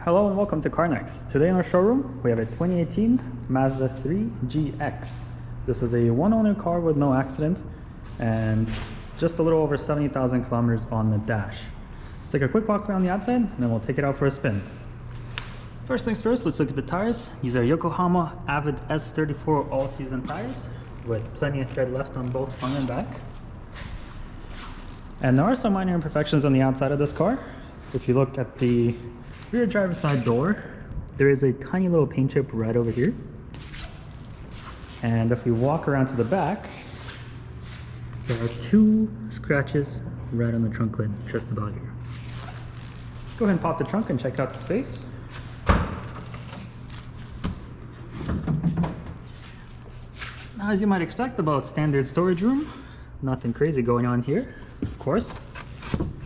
Hello and welcome to CarNex. Today in our showroom we have a 2018 Mazda 3 GX. This is a one-owner car with no accident and just a little over 70,000 kilometers on the dash. Let's take a quick walk around the outside and then we'll take it out for a spin. First things first, let's look at the tires. These are Yokohama Avid S34 all-season tires with plenty of tread left on both front and back. And there are some minor imperfections on the outside of this car. If you look at the rear driver's side door, there is a tiny little paint chip right over here. And if we walk around to the back, there are two scratches right on the trunk lid, just about here. Go ahead and pop the trunk and check out the space. Now, as you might expect, about standard storage room, nothing crazy going on here, of course.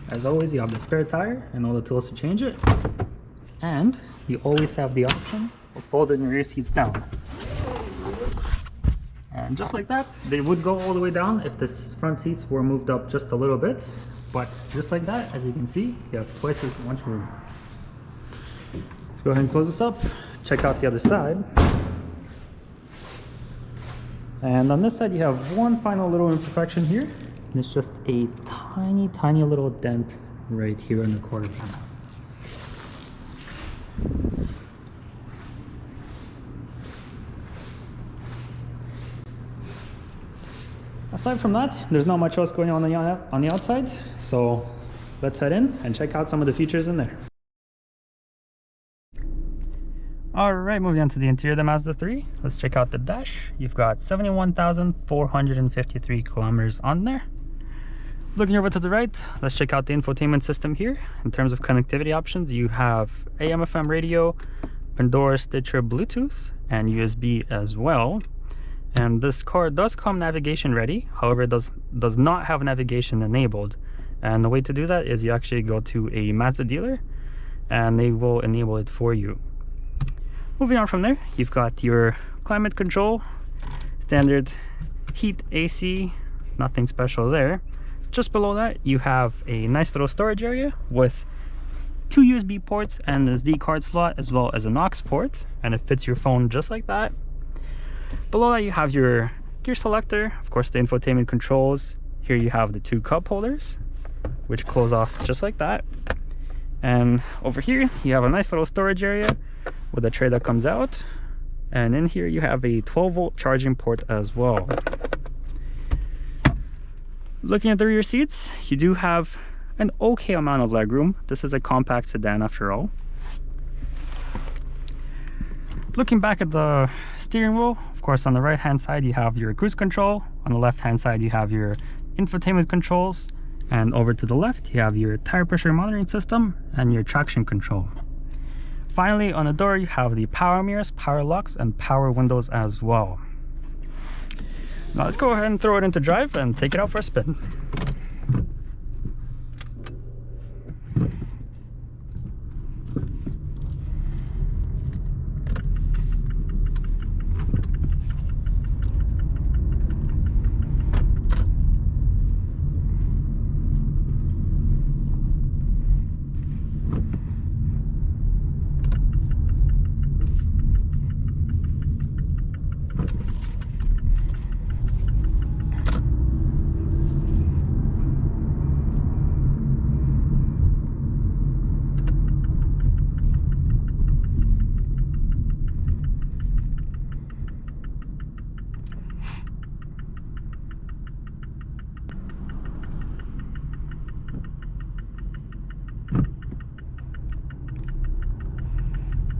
As always, you have the spare tire and all the tools to change it. And you always have the option of folding your rear seats down. And just like that, they would go all the way down if the front seats were moved up just a little bit. But just like that, as you can see, you have twice as much room. Let's go ahead and close this up. Check out the other side. And on this side, you have one final little imperfection here. And it's just a tiny little dent right here in the quarter panel. Aside from that, there's not much else going on the outside, so let's head in and check out some of the features in there. Alright, moving on to the interior of the Mazda 3. Let's check out the dash. You've got 71,453 kilometers on there. Looking over to the right, let's check out the infotainment system here. In terms of connectivity options, you have AM/FM radio, Pandora, Stitcher, Bluetooth, and USB as well. And this car does come navigation ready, however it does not have navigation enabled. And the way to do that is you actually go to a Mazda dealer and they will enable it for you. Moving on from there, you've got your climate control, standard heat, AC, nothing special there. Just below that, you have a nice little storage area with two USB ports and an SD card slot, as well as an aux port, and it fits your phone just like that. Below that, you have your gear selector, of course the infotainment controls. Here you have the two cup holders, which close off just like that. And over here, you have a nice little storage area with a tray that comes out. And in here, you have a 12-volt charging port as well. Looking at the rear seats, you do have an okay amount of legroom. This is a compact sedan after all. Looking back at the steering wheel, of course on the right hand side you have your cruise control, on the left hand side you have your infotainment controls, and over to the left you have your tire pressure monitoring system and your traction control. Finally, on the door you have the power mirrors, power locks, and power windows as well. Now let's go ahead and throw it into drive and take it out for a spin.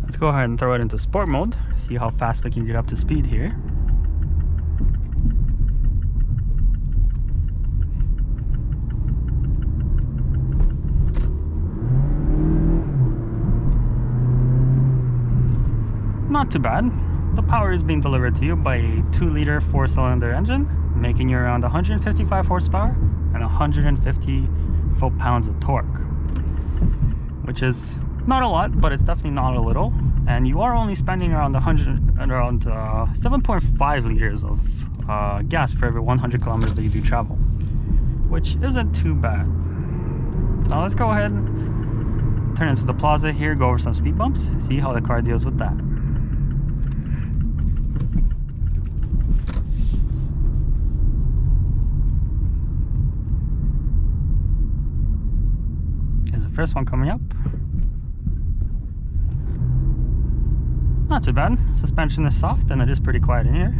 Let's go ahead and throw it into sport mode, see how fast we can get up to speed here. Not too bad. The power is being delivered to you by a 2-liter 4-cylinder engine, making you around 155 horsepower and 150 foot-pounds of torque, which is not a lot, but it's definitely not a little. And you are only spending around 7.5 liters of gas for every 100 kilometers that you do travel, which isn't too bad. Now let's go ahead turn into the plaza here, go over some speed bumps, see how the car deals with that. Here's the first one coming up. Not too bad. Suspension is soft and it is pretty quiet in here.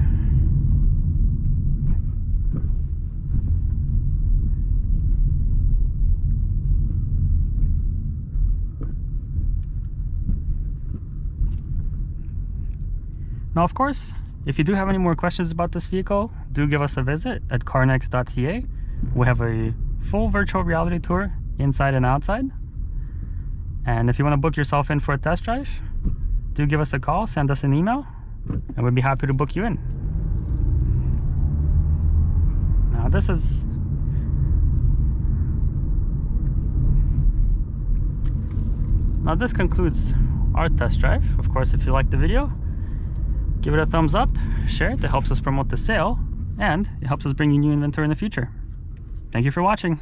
Now, of course, if you do have any more questions about this vehicle, do give us a visit at CARNEX.CA. We have a full virtual reality tour inside and outside. And if you want to book yourself in for a test drive, do give us a call, send us an email, and we'd be happy to book you in. Now this concludes our test drive. Of course, if you liked the video, give it a thumbs up, share it. That helps us promote the sale, and it helps us bring you new inventory in the future. Thank you for watching.